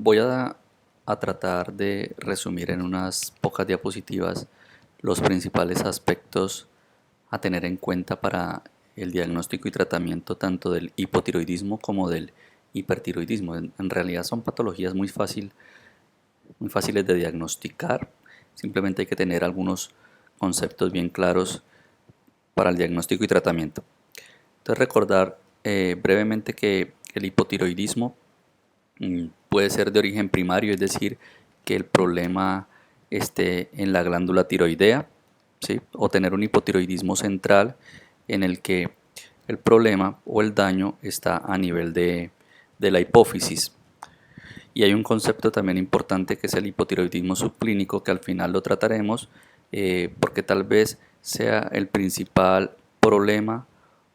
Voy a tratar de resumir en unas pocas diapositivas los principales aspectos a tener en cuenta para el diagnóstico y tratamiento tanto del hipotiroidismo como del hipertiroidismo. En realidad son patologías muy fáciles de diagnosticar, simplemente hay que tener algunos conceptos bien claros para el diagnóstico y tratamiento. Entonces recordar brevemente que el hipotiroidismo puede ser de origen primario, es decir, que el problema esté en la glándula tiroidea, ¿sí? O tener un hipotiroidismo central en el que el problema o el daño está a nivel de la hipófisis. Y hay un concepto también importante que es el hipotiroidismo subclínico, que al final lo trataremos porque tal vez sea el principal problema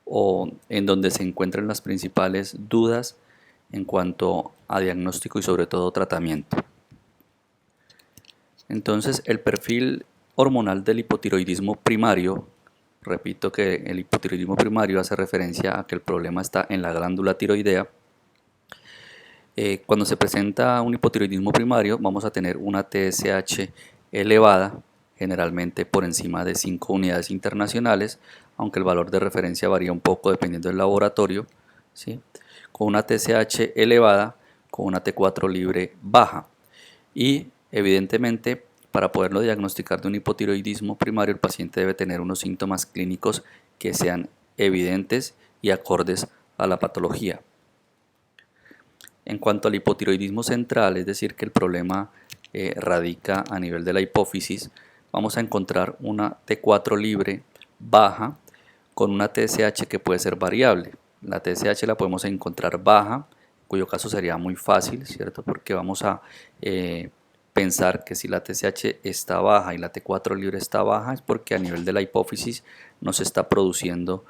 o en donde se encuentran las principales dudas en cuanto a diagnóstico y sobre todo tratamiento. Entonces, el perfil hormonal del hipotiroidismo primario, repito que el hipotiroidismo primario hace referencia a que el problema está en la glándula tiroidea. Cuando se presenta un hipotiroidismo primario, vamos a tener una TSH elevada, generalmente por encima de 5 unidades internacionales, aunque el valor de referencia varía un poco dependiendo del laboratorio, ¿sí? Con una TSH elevada, con una T4 libre baja. Y evidentemente, para poderlo diagnosticar de un hipotiroidismo primario, el paciente debe tener unos síntomas clínicos que sean evidentes y acordes a la patología. En cuanto al hipotiroidismo central, es decir, que el problema radica a nivel de la hipófisis, vamos a encontrar una T4 libre baja con una TSH que puede ser variable. La TSH la podemos encontrar baja, en cuyo caso sería muy fácil, ¿cierto? Porque vamos a pensar que si la TSH está baja y la T4 libre está baja es porque a nivel de la hipófisis no se está produciendo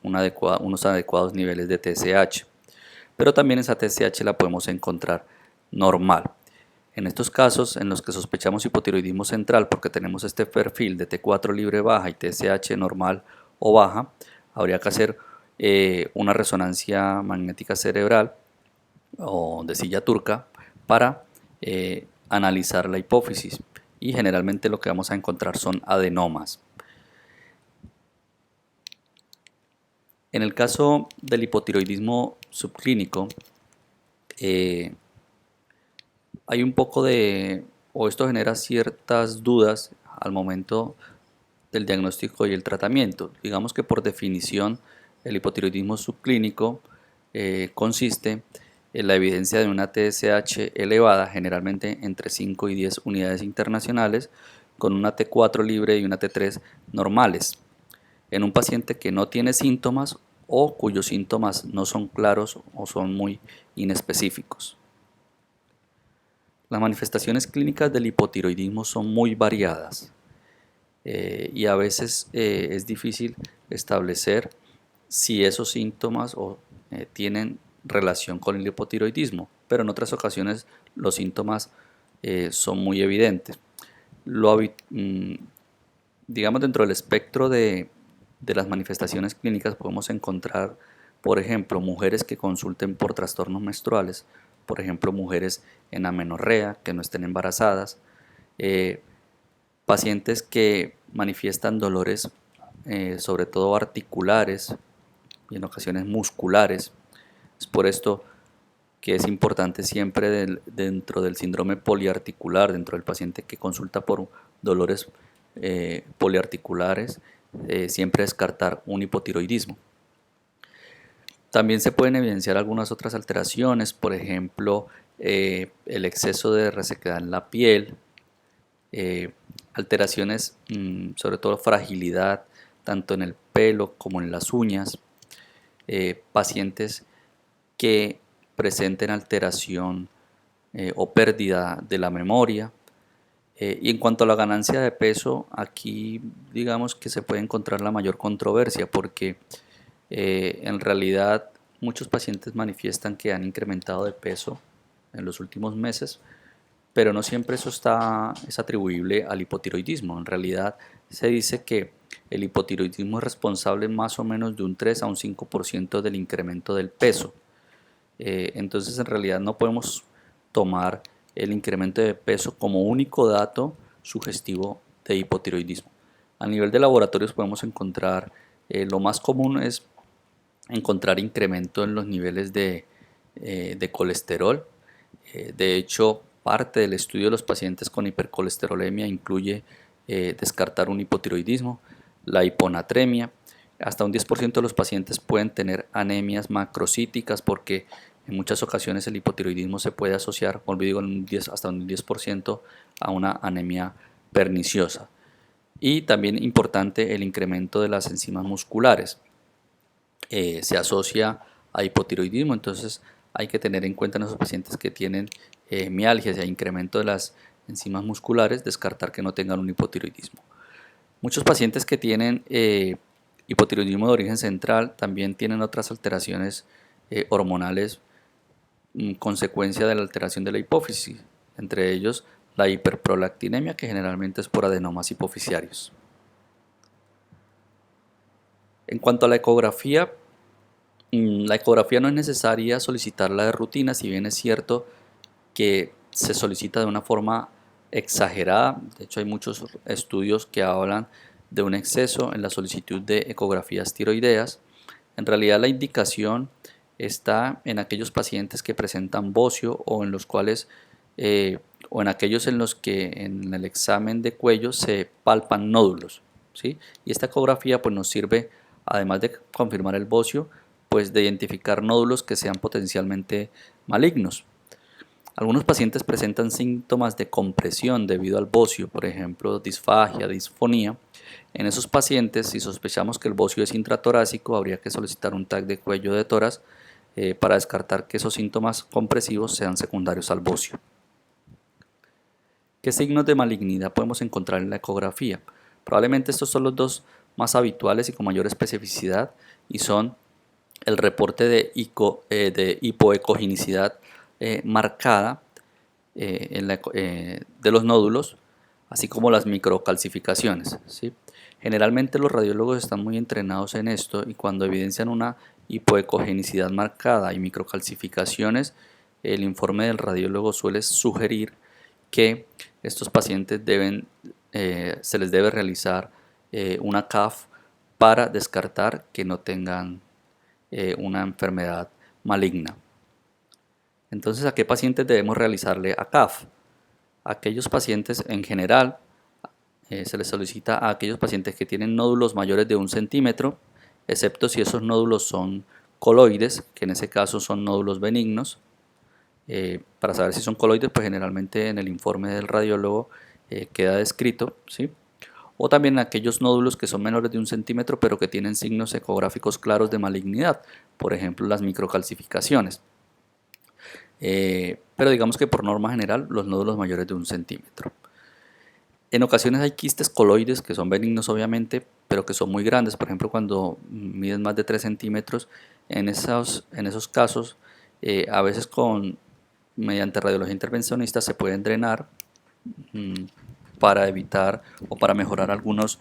unos adecuados niveles de TSH. Pero también esa TSH la podemos encontrar normal. En estos casos en los que sospechamos hipotiroidismo central porque tenemos este perfil de T4 libre baja y TSH normal o baja, habría que hacer una resonancia magnética cerebral o de silla turca para analizar la hipófisis, y generalmente lo que vamos a encontrar son adenomas. En el caso del hipotiroidismo subclínico, hay un poco o esto genera ciertas dudas al momento del diagnóstico y el tratamiento. Digamos que por definición el hipotiroidismo subclínico consiste en la evidencia de una TSH elevada, generalmente entre 5 y 10 unidades internacionales, con una T4 libre y una T3 normales, en un paciente que no tiene síntomas o cuyos síntomas no son claros o son muy inespecíficos. Las manifestaciones clínicas del hipotiroidismo son muy variadas y a veces es difícil establecer si esos síntomas tienen relación con el hipotiroidismo, pero en otras ocasiones los síntomas son muy evidentes. Digamos, dentro del espectro de las manifestaciones clínicas podemos encontrar, por ejemplo, mujeres que consulten por trastornos menstruales, por ejemplo, mujeres en amenorrea que no estén embarazadas, pacientes que manifiestan dolores sobre todo articulares y en ocasiones musculares. Es por esto que es importante siempre dentro del síndrome poliarticular, dentro del paciente que consulta por dolores poliarticulares, siempre descartar un hipotiroidismo. También se pueden evidenciar algunas otras alteraciones, por ejemplo, el exceso de resequedad en la piel, alteraciones, sobre todo fragilidad, tanto en el pelo como en las uñas, pacientes que presenten alteración o pérdida de la memoria. Y en cuanto a la ganancia de peso, aquí digamos que se puede encontrar la mayor controversia porque en realidad muchos pacientes manifiestan que han incrementado de peso en los últimos meses, pero no siempre eso es atribuible al hipotiroidismo. En realidad se dice que el hipotiroidismo es responsable más o menos de un 3 a un 5% del incremento del peso. Entonces en realidad no podemos tomar el incremento de peso como único dato sugestivo de hipotiroidismo. A nivel de laboratorios podemos encontrar, lo más común es encontrar incremento en los niveles de colesterol. De hecho, parte del estudio de los pacientes con hipercolesterolemia incluye descartar un hipotiroidismo, la hiponatremia. Hasta un 10% de los pacientes pueden tener anemias macrocíticas porque en muchas ocasiones el hipotiroidismo se puede asociar, olvido, hasta un 10% a una anemia perniciosa. Y también importante el incremento de las enzimas musculares. Se asocia a hipotiroidismo, entonces hay que tener en cuenta en esos pacientes que tienen mialgias y incremento de las enzimas musculares, descartar que no tengan un hipotiroidismo. Muchos pacientes que tienen hipotiroidismo de origen central también tienen otras alteraciones hormonales consecuencia de la alteración de la hipófisis, entre ellos la hiperprolactinemia, que generalmente es por adenomas hipofisiarios. En cuanto a la ecografía no es necesaria solicitarla de rutina, si bien es cierto que se solicita de una forma exagerada. De hecho, hay muchos estudios que hablan de un exceso en la solicitud de ecografías tiroideas. En realidad, la indicación está en aquellos pacientes que presentan bocio o en los cuales o en aquellos en los que en el examen de cuello se palpan nódulos, ¿sí? Y esta ecografía pues nos sirve, además de confirmar el bocio, pues de identificar nódulos que sean potencialmente malignos. Algunos pacientes presentan síntomas de compresión debido al bocio, por ejemplo, disfagia, disfonía. En esos pacientes, si sospechamos que el bocio es intratorácico, habría que solicitar un TAC de cuello de tórax para descartar que esos síntomas compresivos sean secundarios al bocio. ¿Qué signos de malignidad podemos encontrar en la ecografía? Probablemente estos son los dos más habituales y con mayor especificidad, y son el reporte de hipoecogenicidad marcada de los nódulos, así como las microcalcificaciones, ¿sí? Generalmente los radiólogos están muy entrenados en esto y cuando evidencian una hipoecogenicidad marcada y microcalcificaciones, el informe del radiólogo suele sugerir que estos pacientes se les debe realizar una CAF para descartar que no tengan una enfermedad maligna. Entonces, ¿a qué pacientes debemos realizarle a CAF? A aquellos pacientes en general, se les solicita a aquellos pacientes que tienen nódulos mayores de 1 centímetro, excepto si esos nódulos son coloides, que en ese caso son nódulos benignos. Para saber si son coloides, pues generalmente en el informe del radiólogo queda descrito, ¿sí? O también aquellos nódulos que son menores de 1 centímetro pero que tienen signos ecográficos claros de malignidad, por ejemplo las microcalcificaciones. Pero digamos que por norma general los nódulos mayores de 1 centímetro. En ocasiones hay quistes coloides que son benignos obviamente, pero que son muy grandes, por ejemplo cuando miden más de 3 centímetros, en esos casos a veces mediante radiología intervencionista se pueden drenar para evitar o para mejorar algunos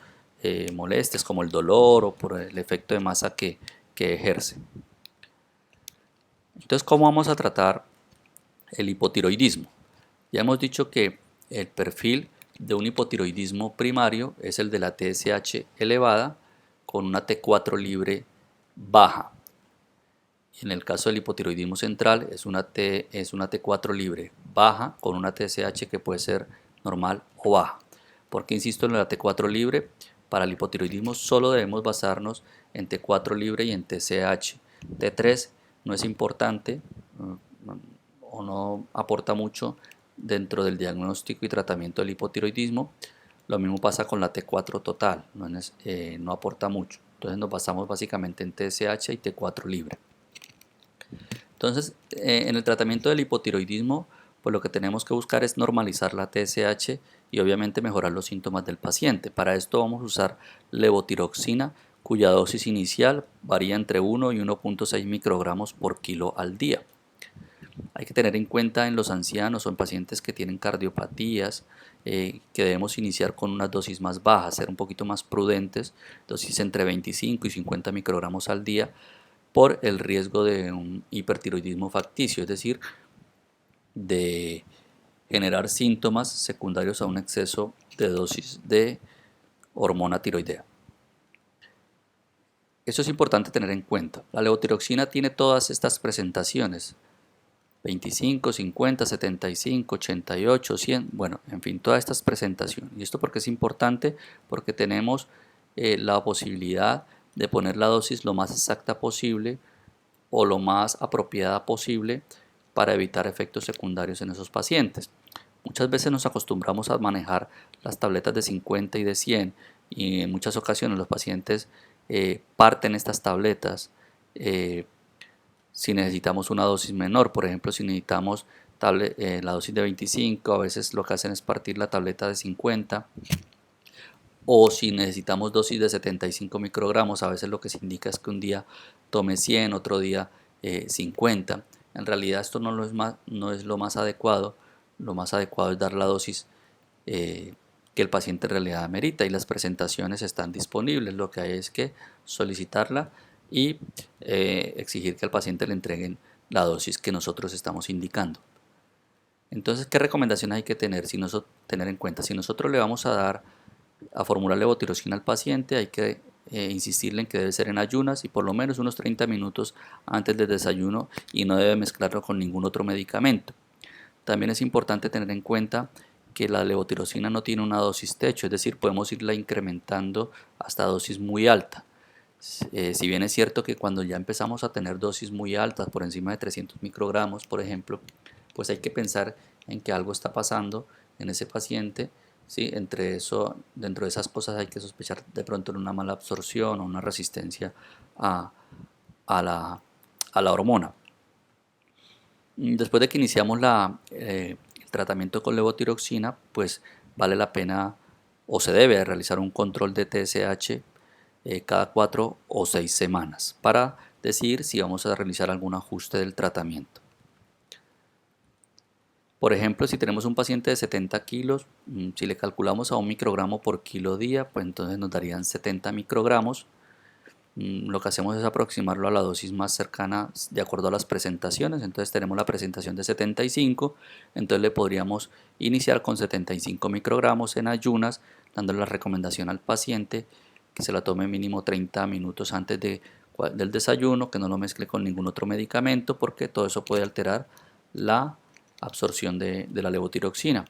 molestias como el dolor o por el efecto de masa que ejerce. Entonces, ¿cómo vamos a tratar el hipotiroidismo? Ya hemos dicho que el perfil de un hipotiroidismo primario es el de la TSH elevada con una T4 libre baja. En el caso del hipotiroidismo central es una T4 libre baja con una TSH que puede ser normal o baja. ¿Por qué insisto en la T4 libre? Para el hipotiroidismo solo debemos basarnos en T4 libre y en TSH. T3 no es importante o no aporta mucho dentro del diagnóstico y tratamiento del hipotiroidismo. Lo mismo pasa con la T4 total, no aporta mucho. Entonces nos basamos básicamente en TSH y T4 libre. Entonces, en el tratamiento del hipotiroidismo, pues lo que tenemos que buscar es normalizar la TSH y obviamente mejorar los síntomas del paciente. Para esto vamos a usar levotiroxina, cuya dosis inicial varía entre 1 y 1.6 microgramos por kilo al día. Hay que tener en cuenta en los ancianos o en pacientes que tienen cardiopatías que debemos iniciar con unas dosis más bajas, ser un poquito más prudentes, dosis entre 25 y 50 microgramos al día, por el riesgo de un hipertiroidismo facticio, es decir, de generar síntomas secundarios a un exceso de dosis de hormona tiroidea. Eso es importante tener en cuenta. La levotiroxina tiene todas estas presentaciones: 25, 50, 75, 88, 100, bueno, en fin, todas estas presentaciones. ¿Y esto por qué es importante? Porque tenemos la posibilidad de poner la dosis lo más exacta posible o lo más apropiada posible para evitar efectos secundarios en esos pacientes. Muchas veces nos acostumbramos a manejar las tabletas de 50 y de 100, y en muchas ocasiones los pacientes parten estas tabletas si necesitamos una dosis menor. Por ejemplo, si necesitamos la dosis de 25, a veces lo que hacen es partir la tableta de 50, o si necesitamos dosis de 75 microgramos, a veces lo que se indica es que un día tome 100, otro día 50. En realidad esto no es lo más adecuado. Lo más adecuado es dar la dosis que el paciente en realidad amerita, y las presentaciones están disponibles. Lo que hay es que solicitarla y exigir que al paciente le entreguen la dosis que nosotros estamos indicando. Entonces, ¿qué recomendaciones hay que tener en cuenta? Si nosotros le vamos a formular levotiroxina al paciente, hay que insistirle en que debe ser en ayunas y por lo menos unos 30 minutos antes del desayuno, y no debe mezclarlo con ningún otro medicamento. También es importante tener en cuenta que la levotiroxina no tiene una dosis techo, es decir, podemos irla incrementando hasta dosis muy alta. Si bien es cierto que cuando ya empezamos a tener dosis muy altas, por encima de 300 microgramos, por ejemplo, pues hay que pensar en que algo está pasando en ese paciente. ¿Sí? Dentro de esas cosas hay que sospechar de pronto en una mala absorción o una resistencia a, a la hormona. Después de que iniciamos el tratamiento con levotiroxina, pues vale la pena o se debe realizar un control de TSH cada 4 o 6 semanas para decidir si vamos a realizar algún ajuste del tratamiento. Por ejemplo, si tenemos un paciente de 70 kilos, si le calculamos a 1 microgramo por kilo día, pues entonces nos darían 70 microgramos. Lo que hacemos es aproximarlo a la dosis más cercana de acuerdo a las presentaciones. Entonces tenemos la presentación de 75, entonces le podríamos iniciar con 75 microgramos en ayunas, dándole la recomendación al paciente que se la tome mínimo 30 minutos antes del desayuno, que no lo mezcle con ningún otro medicamento, porque todo eso puede alterar la absorción de la levotiroxina.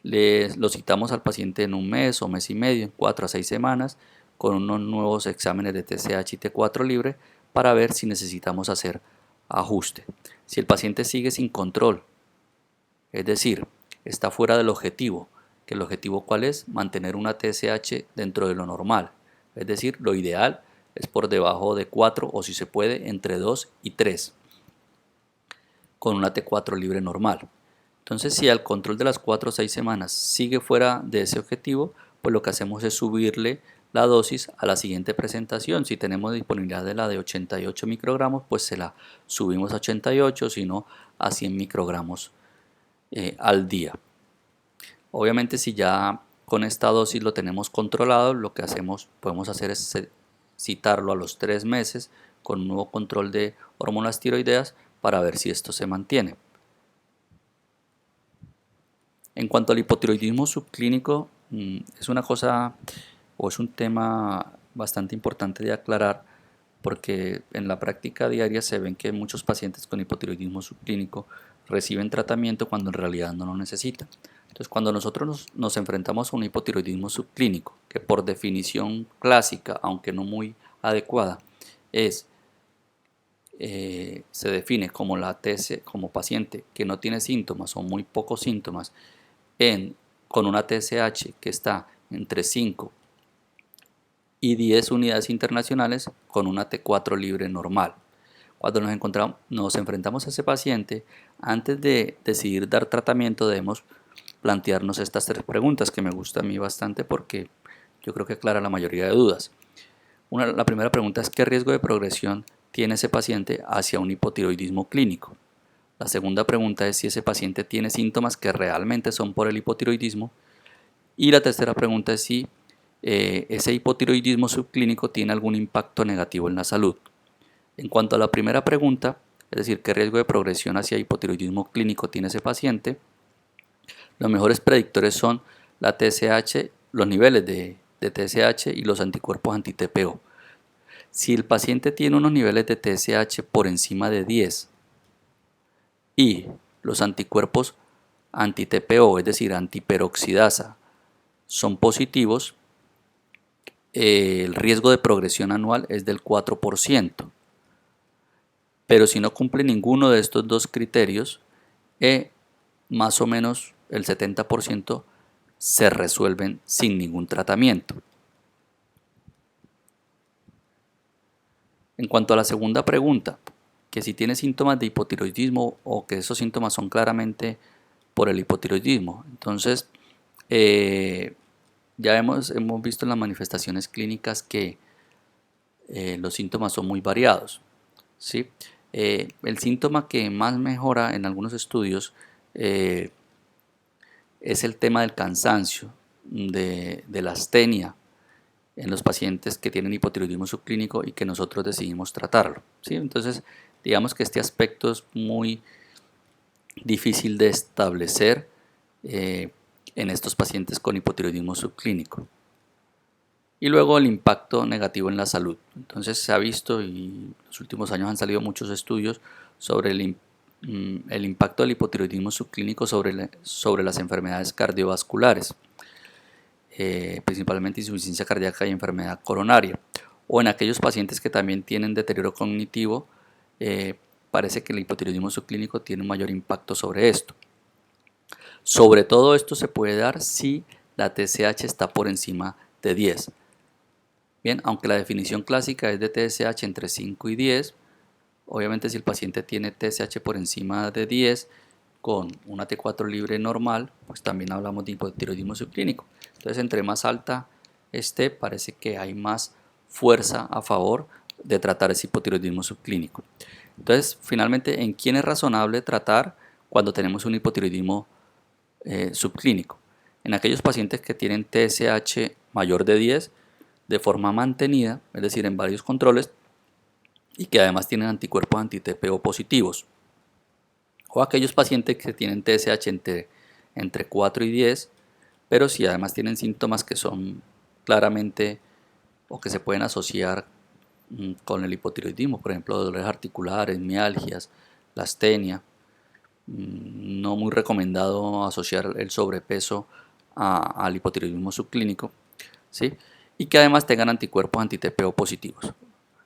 Lo citamos al paciente en un mes o mes y medio, en 4 a 6 semanas, con unos nuevos exámenes de TSH y T4 libre para ver si necesitamos hacer ajuste. Si el paciente sigue sin control, es decir, está fuera del objetivo, que el objetivo ¿cuál es? Mantener una TSH dentro de lo normal, es decir, lo ideal es por debajo de 4 o si se puede entre 2 y 3, con una T4 libre normal. Entonces, si al control de las 4 o 6 semanas sigue fuera de ese objetivo, pues lo que hacemos es subirle la dosis a la siguiente presentación. Si tenemos disponibilidad de la de 88 microgramos, pues se la subimos a 88, si no a 100 microgramos al día. Obviamente, si ya con esta dosis lo tenemos controlado, lo que podemos hacer es citarlo a los 3 meses con un nuevo control de hormonas tiroideas para ver si esto se mantiene. En cuanto al hipotiroidismo subclínico, es una cosa o es un tema bastante importante de aclarar, porque en la práctica diaria se ven que muchos pacientes con hipotiroidismo subclínico reciben tratamiento cuando en realidad no lo necesitan. Entonces, cuando nosotros nos enfrentamos a un hipotiroidismo subclínico, que por definición clásica, aunque no muy adecuada, se define como como paciente que no tiene síntomas o muy pocos síntomas, con una TSH que está entre 5 y 10 unidades internacionales, con una T4 libre normal. Cuando nos enfrentamos a ese paciente, antes de decidir dar tratamiento debemos plantearnos estas 3 preguntas que me gustan a mí bastante porque yo creo que aclara la mayoría de dudas. La primera pregunta es: ¿qué riesgo de progresión tiene ese paciente hacia un hipotiroidismo clínico? La segunda pregunta es si ese paciente tiene síntomas que realmente son por el hipotiroidismo. Y la tercera pregunta es si ese hipotiroidismo subclínico tiene algún impacto negativo en la salud. En cuanto a la primera pregunta, es decir, qué riesgo de progresión hacia hipotiroidismo clínico tiene ese paciente, los mejores predictores son la TSH, los niveles de TSH y los anticuerpos anti-TPO. Si el paciente tiene unos niveles de TSH por encima de 10 y los anticuerpos anti-TPO, es decir, antiperoxidasa, son positivos, el riesgo de progresión anual es del 4%. Pero si no cumple ninguno de estos dos criterios, más o menos el 70% se resuelven sin ningún tratamiento. En cuanto a la segunda pregunta, que si tiene síntomas de hipotiroidismo o que esos síntomas son claramente por el hipotiroidismo, entonces ya hemos visto en las manifestaciones clínicas que los síntomas son muy variados, ¿sí? El síntoma que más mejora en algunos estudios es el tema del cansancio, de la astenia en los pacientes que tienen hipotiroidismo subclínico y que nosotros decidimos tratarlo, ¿sí? Entonces, digamos que este aspecto es muy difícil de establecer en estos pacientes con hipotiroidismo subclínico. Y luego el impacto negativo en la salud. Entonces se ha visto y en los últimos años han salido muchos estudios sobre el impacto del hipotiroidismo subclínico sobre las enfermedades cardiovasculares, principalmente insuficiencia cardíaca y enfermedad coronaria. O en aquellos pacientes que también tienen deterioro cognitivo, parece que el hipotiroidismo subclínico tiene un mayor impacto sobre esto. Sobre todo esto se puede dar si la TSH está por encima de 10. Bien, aunque la definición clásica es de TSH entre 5 y 10, obviamente si el paciente tiene TSH por encima de 10 con una T4 libre normal, pues también hablamos de hipotiroidismo subclínico. Entonces, entre más alta esté, parece que hay más fuerza a favor de tratar ese hipotiroidismo subclínico. Entonces, finalmente, ¿en quién es razonable tratar cuando tenemos un hipotiroidismo subclínico? En aquellos pacientes que tienen TSH mayor de 10 de forma mantenida, es decir, en varios controles, y que además tienen anticuerpos anti-TPO positivos. O aquellos pacientes que tienen TSH entre 4 y 10, pero si además tienen síntomas que son claramente o que se pueden asociar con el hipotiroidismo, por ejemplo, dolores articulares, mialgias, la astenia. No muy recomendado asociar el sobrepeso al hipotiroidismo subclínico, ¿sí? Y que además tengan anticuerpos anti-TPO positivos.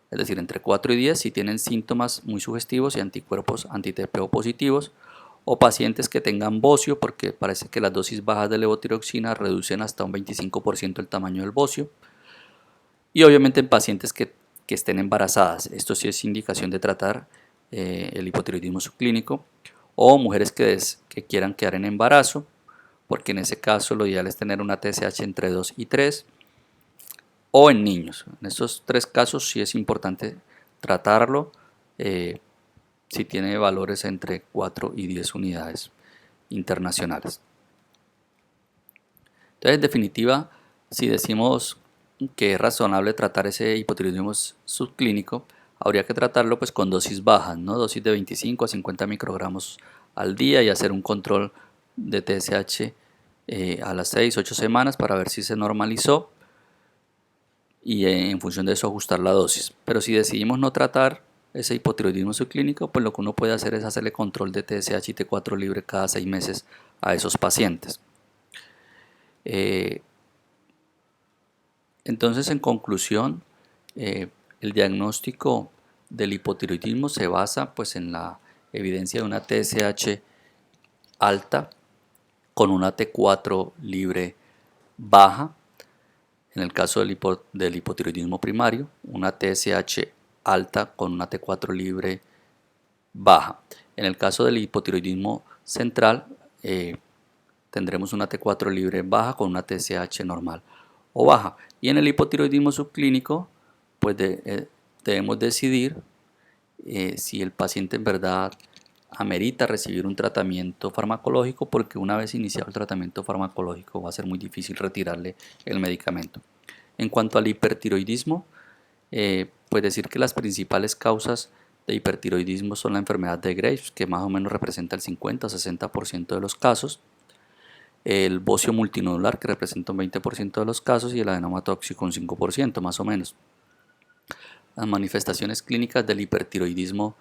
Es decir, entre 4 y 10 si tienen síntomas muy sugestivos y anticuerpos anti-TPO positivos, o pacientes que tengan bocio, porque parece que las dosis bajas de levotiroxina reducen hasta un 25% el tamaño del bocio, y obviamente en pacientes que estén embarazadas. Esto sí es indicación de tratar el hipotiroidismo subclínico, o mujeres que quieran quedar en embarazo, porque en ese caso lo ideal es tener una TSH entre 2 y 3, o en niños. En estos tres casos sí es importante tratarlo si tiene valores entre 4 y 10 unidades internacionales. Entonces, en definitiva, si decimos que es razonable tratar ese hipotiroidismo subclínico, habría que tratarlo pues con dosis bajas, ¿no? Dosis de 25 a 50 microgramos al día y hacer un control de TSH a las 6-8 semanas para ver si se normalizó y en función de eso ajustar la dosis. Pero si decidimos no tratar ese hipotiroidismo subclínico, pues lo que uno puede hacer es hacerle control de TSH y T4 libre cada 6 meses a esos pacientes. Entonces, en conclusión, el diagnóstico del hipotiroidismo se basa pues, en la evidencia de una TSH alta con una T4 libre baja. En el caso del hipotiroidismo primario, una TSH alta con una T4 libre baja. En el caso del hipotiroidismo central, tendremos una T4 libre baja con una TSH normal o baja. Y en el hipotiroidismo subclínico, pues debemos decidir si el paciente en verdad amerita recibir un tratamiento farmacológico, porque una vez iniciado el tratamiento farmacológico va a ser muy difícil retirarle el medicamento. En cuanto al hipertiroidismo, pues decir que las principales causas de hipertiroidismo son la enfermedad de Graves, que más o menos representa el 50 o 60% de los casos, el bocio multinodular, que representa un 20% de los casos, y el adenoma tóxico un 5% más o menos. Las manifestaciones clínicas del hipertiroidismo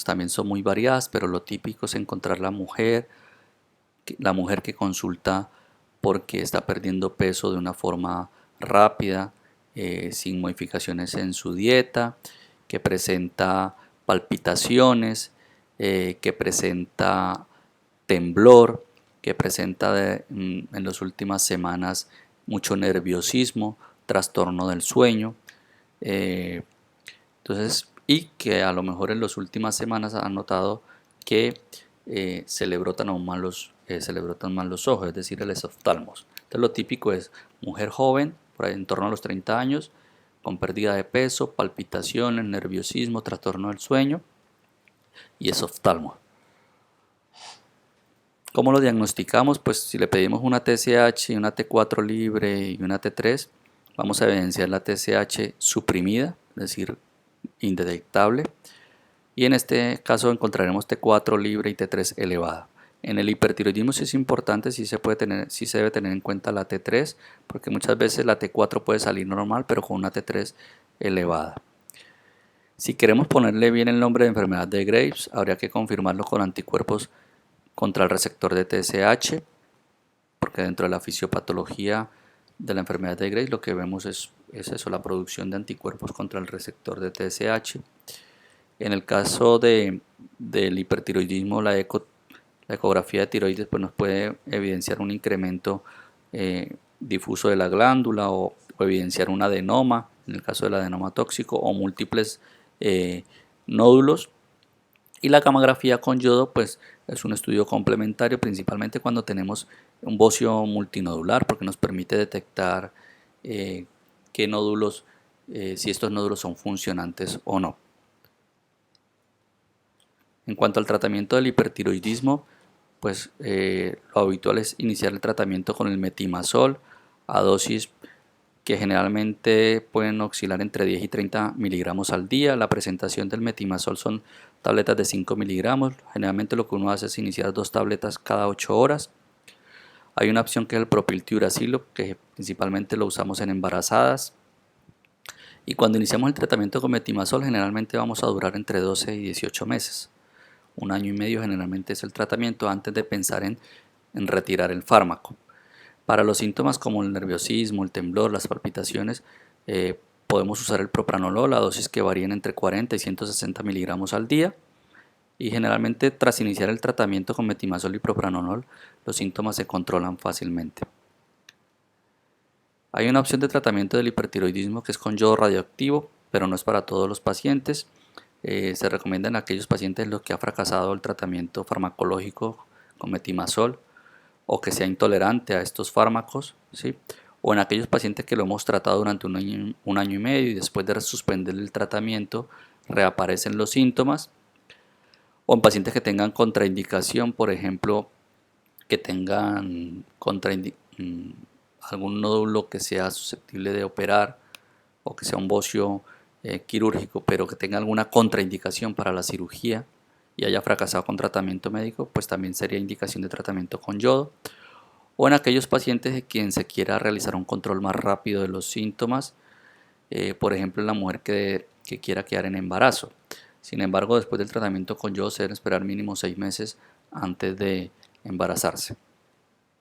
también son muy variadas, pero lo típico es encontrar la mujer que consulta porque está perdiendo peso de una forma rápida, sin modificaciones en su dieta, que presenta palpitaciones, que presenta temblor, que presenta en las últimas semanas mucho nerviosismo, trastorno del sueño. Entonces, y que a lo mejor en las últimas semanas han notado que se le brotan mal los ojos, es decir, el esoftalmos. Entonces, lo típico es mujer joven, por ahí en torno a los 30 años, con pérdida de peso, palpitaciones, nerviosismo, trastorno del sueño y esoftalmos. ¿Cómo lo diagnosticamos? Pues si le pedimos una TSH, una T4 libre y una T3, vamos a evidenciar la TSH suprimida, es decir, indetectable, y en este caso encontraremos T4 libre y T3 elevada. En el hipertiroidismo sí es importante, sí se debe tener en cuenta la T3, porque muchas veces la T4 puede salir normal, pero con una T3 elevada. Si queremos ponerle bien el nombre de enfermedad de Graves, habría que confirmarlo con anticuerpos contra el receptor de TSH, porque dentro de la fisiopatología de la enfermedad de Graves lo que vemos es eso, la producción de anticuerpos contra el receptor de TSH. En el caso del hipertiroidismo, la ecografía de tiroides pues nos puede evidenciar un incremento difuso de la glándula o evidenciar un adenoma, en el caso del adenoma tóxico, o múltiples nódulos. Y la gammagrafía con yodo pues es un estudio complementario, principalmente cuando tenemos un bocio multinodular, porque nos permite detectar qué nódulos, si estos nódulos son funcionantes o no. En cuanto al tratamiento del hipertiroidismo, pues lo habitual es iniciar el tratamiento con el metimazol a dosis que generalmente pueden oscilar entre 10 y 30 miligramos al día. La presentación del metimazol son tabletas de 5 miligramos. Generalmente lo que uno hace es iniciar 2 tabletas cada 8 horas. Hay una opción que es el propiltiuracilo, que principalmente lo usamos en embarazadas. Y cuando iniciamos el tratamiento con metimazol, generalmente vamos a durar entre 12 y 18 meses. Un año y medio generalmente es el tratamiento antes de pensar en retirar el fármaco. Para los síntomas como el nerviosismo, el temblor, las palpitaciones, podemos usar el propranolol a dosis que varían entre 40 y 160 miligramos al día. Y generalmente tras iniciar el tratamiento con metimazol y propranolol, los síntomas se controlan fácilmente. Hay una opción de tratamiento del hipertiroidismo que es con yodo radioactivo, pero no es para todos los pacientes. Se recomienda en aquellos pacientes en los que ha fracasado el tratamiento farmacológico con metimazol o que sea intolerante a estos fármacos, ¿sí? O en aquellos pacientes que lo hemos tratado durante un año y medio y después de suspender el tratamiento reaparecen los síntomas, o en pacientes que tengan contraindicación, por ejemplo, que tengan algún nódulo que sea susceptible de operar o que sea un bocio quirúrgico, pero que tenga alguna contraindicación para la cirugía y haya fracasado con tratamiento médico, pues también sería indicación de tratamiento con yodo. O en aquellos pacientes de quien se quiera realizar un control más rápido de los síntomas, por ejemplo en la mujer que quiera quedar en embarazo. Sin embargo, después del tratamiento con yodo se deben esperar mínimo 6 meses antes de embarazarse.